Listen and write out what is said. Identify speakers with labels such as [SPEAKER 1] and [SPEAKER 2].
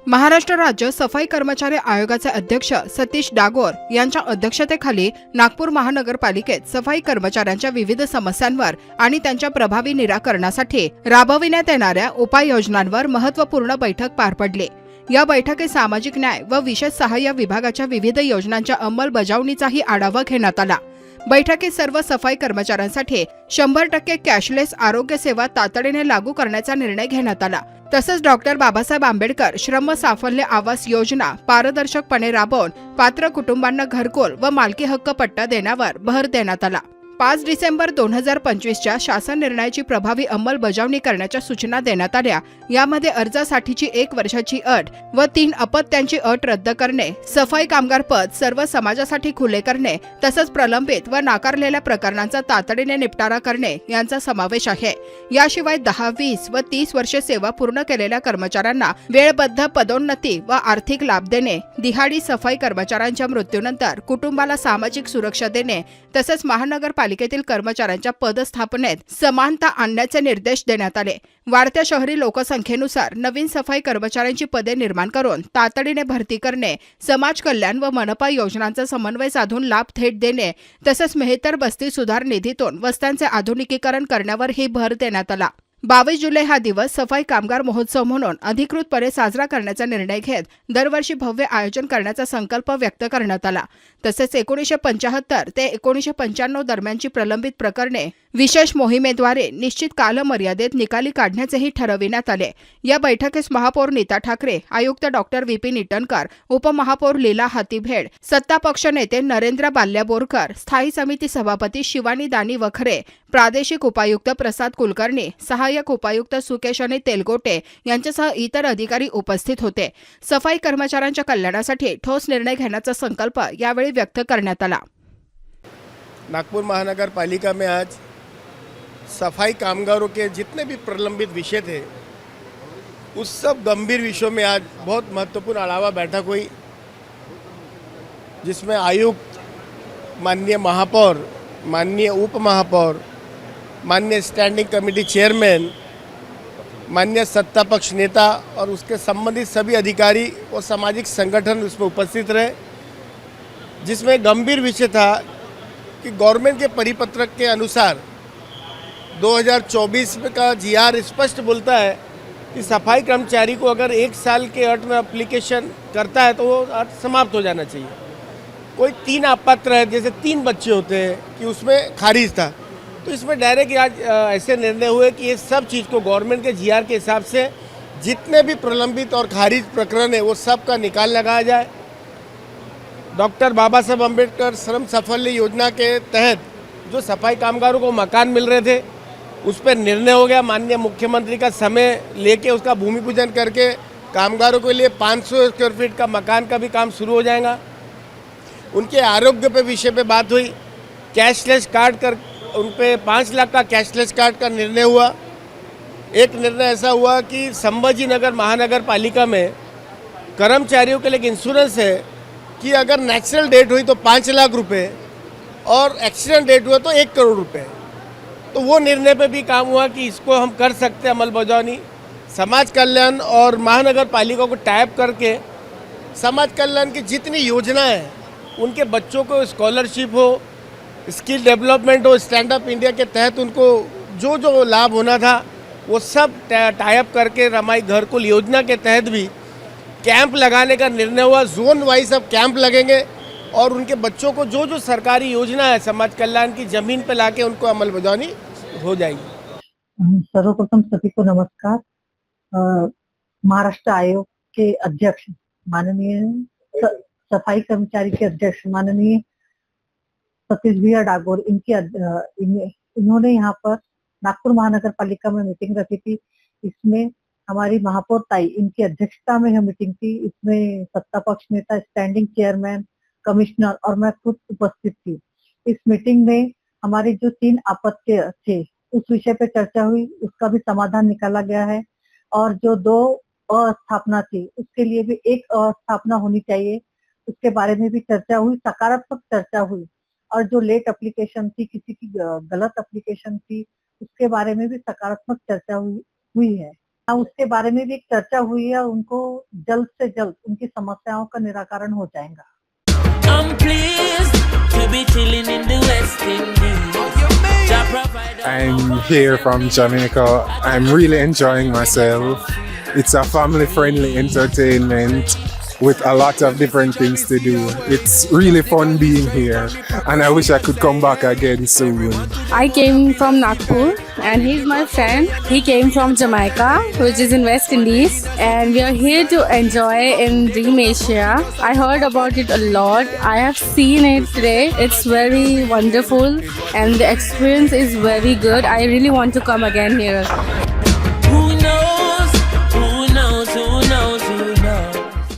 [SPEAKER 1] महाराष्ट्र राज्य सफाई कर्मचारी आयोगाचे अध्यक्ष सतीश डागोर यांच्या अध्यक्षतेखाली नागपूर महानगरपालिकेत सफाई कर्मचाऱ्यांच्या विविध समस्यांवर आणि त्यांच्या प्रभावी निराकरणासाठी राबविण्यात येणाऱ्या उपाययोजनांवर महत्त्वपूर्ण बैठक पार पडली। या बैठकीत सामाजिक न्याय व विशेष सहाय्य विभागाच्या विविध योजनांच्या अंमलबजावणीचाही आढावा घेण्यात आला। बैठकीत सर्व सफाई कर्मचाऱ्यांसाठी 100% कॅशलेस आरोग्य सेवा तातडीने लागू करण्याचा निर्णय घेण्यात आला। तसंच डॉक्टर बाबासाहेब आंबेडकर श्रम साफल्य आवास योजना पारदर्शकपणे राबवून पात्र कुटुंबांना घरकुल व मालकी हक्क पट्टा देण्यावर भर देण्यात आला। 5 डिसेंबर 2025च्या शासन निर्णयाची प्रभावी अंमलबजावणी करण्याच्या सूचना देण्यात आल्या। यामध्ये अर्जासाठीची 1 वर्षाची अट व 3 अपत्यांची अट रद्द करणे, सफाई कामगार पद सर्व समाजासाठी खुले करणे तसंच प्रलंबित व नाकारलेल्या प्रकरणांचा तातडीने निपटारा करणे यांचा समावेश आहे। याशिवाय 10, 20 व 30 वर्षे सेवा पूर्ण केलेल्या कर्मचाऱ्यांना वेळबद्ध पदोन्नती व आर्थिक लाभ देणे, दिहाडी सफाई कर्मचाऱ्यांच्या मृत्यूनंतर कुटुंबाला सामाजिक सुरक्षा देणे तसंच महानगरपालिकेतील कर्मचाऱ्यांच्या पदस्थापनेत समानता आणण्याचे निर्देश देण्यात आले। वाढत्या शहरी लोकसंख्येनुसार नवीन सफाई कर्मचाऱ्यांची पदे निर्माण करून तातडीने भरती करणे, समाज कल्याण व मनपा योजनांचा समन्वय साधून लाभ थेट देणे तसंच मेहतर बस्ती सुधार निधीतून वस्त्यांचे आधुनिकीकरण करण्यावर ही भर देण्यात आला। 22 जुलै हा दिवस सफाई कामगार महोत्सव म्हणून अधिकृतपणे साजरा करण्याचा निर्णय घेत दरवर्षी भव्य आयोजन करण्याचा संकल्प व्यक्त करण्यात आला। तसेच 1975 ते 1995 दरम्यानची प्रलंबित प्रकरणे विशेष मोहिमेद्वारे निश्चित कालमर्यादेत निकाली काढण्याचेही ठरविण्यात आले। या बैठकीस महापौर नीता ठाकरे, आयुक्त डॉक्टर विपिन इटनकर, उपमहापौर लीला हातीभेड, सत्तापक्ष नेते नरेंद्र बाल्याबोरकर, स्थायी समिती सभापती शिवानी दानी वखरे, प्रादेशिक उपायुक्त प्रसाद कुलकर्णी, सहाय्यक उपायुक्त सुकेशनी तेलगोटे यांच्यासह इतर अधिकारी उपस्थित होते। सफाई कर्मचाऱ्यांच्या कल्याणासाठी ठोस निर्णय घेण्याचा संकल्प यावेळी व्यक्त करण्यात आला।
[SPEAKER 2] नागपुर महानगर पालिका में आज सफाई कामगारों के जितने भी प्रलंबित विषय थे उस सब गंभीर विषयों में आज बहुत महत्वपूर्ण आढावा बैठक हुई, जिसमें आयुक्त, माननीय महापौर, माननीय उप महापौर, माननीय स्टैंडिंग कमेटी चेयरमैन, माननीय सत्ता पक्ष नेता और उसके संबंधित सभी अधिकारी और सामाजिक संगठन उसमें उपस्थित रहे। जिसमें गंभीर विषय था कि गवर्नमेंट के परिपत्रक के अनुसार 2024 का जीआर स्पष्ट बोलता है कि सफाई कर्मचारी को अगर 1 साल के अर्थ में एप्लीकेशन करता है तो वो अर्थ समाप्त हो जाना चाहिए। कोई 3 अपात्र है, जैसे 3 बच्चे होते हैं कि उसमें खारिज था, तो इसमें डायरेक्ट आज ऐसे निर्णय हुए कि ये सब चीज़ को गवर्नमेंट के जीआर के हिसाब से जितने भी प्रलंबित और खारिज प्रकरण है वो सब का निकाल लगाया जाए। डॉक्टर बाबा साहब अम्बेडकर श्रम साफल्य योजना के तहत जो सफाई कामगारों को मकान मिल रहे थे उस पर निर्णय हो गया। माननीय मुख्यमंत्री का समय लेके उसका भूमि पूजन करके कामगारों के लिए 500 स्क्वायर फीट का मकान का भी काम शुरू हो जाएगा। उनके आरोग्य पे विषय पे बात हुई, कैशलेस कार्ड कर उन पे 5 लाख का कैशलेस कार्ड का निर्णय हुआ। एक निर्णय ऐसा हुआ कि संभाजी नगर महानगर पालिका में कर्मचारियों के लिए इंश्योरेंस है कि अगर नेचुरल डेथ हुई तो 5 लाख रुपए और एक्सीडेंट डेथ हुआ तो 1 करोड़ रुपए। तो वो निर्णय पे भी काम हुआ कि इसको हम कर सकते हैं अमलबजावनी। समाज कल्याण और महानगर पालिका को टाइप करके समाज कल्याण की जितनी योजनाएं हैं उनके बच्चों को स्कॉलरशिप हो, स्किल डेवलपमेंट हो, स्टैंड अप इंडिया के तहत उनको जो जो लाभ होना था वो सब टाइप करके रमाई घरकुल योजना के तहत भी कैंप लगाने का निर्णय हुआ। जोन वाइज अब कैंप लगेंगे और उनके बच्चों को जो जो सरकारी योजना है समाज कल्याण की जमीन पे लाके उनको अमलबजावनी हो जाएगी।
[SPEAKER 3] सर्वप्रथम सभी को नमस्कार। महाराष्ट्र आयोग के अध्यक्ष माननीय सफाई कर्मचारी के अध्यक्ष माननीय सतीश भैया डागोर इन्होंने यहाँ पर नागपुर महानगर पालिका में मीटिंग रखी थी। इसमें हमारी महापौर ताई इनकी अध्यक्षता में यह मीटिंग थी। इसमें सत्ता पक्ष नेता, स्टैंडिंग चेयरमैन, कमिश्नर और मैं खुद उपस्थित थी। इस मीटिंग में हमारे जो 3 आपत्ति थे उस विषय पे चर्चा हुई, उसका भी समाधान निकाला गया है। और जो 2 अस्थापना थी उसके लिए भी 1 अस्थापना होनी चाहिए, उसके बारे में भी चर्चा हुई, सकारात्मक चर्चा हुई। और जो लेट एप्लीकेशन थी, किसी की गलत एप्लीकेशन थी, उसके बारे में भी सकारात्मक चर्चा हुई है। उसके बारे में भी एक चर्चा हुई है, उनको जल्द से जल्द उनकी समस्याओं का निराकरण हो जाएगा।
[SPEAKER 4] I'm pleased to be chilling in the West Indies. Jah provide a
[SPEAKER 5] I'm here from Jamaica. I'm really enjoying myself. It's a family-friendly entertainment with a lot of different things to do. It's really fun being here, and I wish I could come back again soon.
[SPEAKER 6] I came from Nagpur and he's my friend. He came from Jamaica, which is in West Indies, and we are here to enjoy in Dream Asia. I heard about it a lot. I have seen it today. It's very wonderful and the experience is very good. I really want to come again here.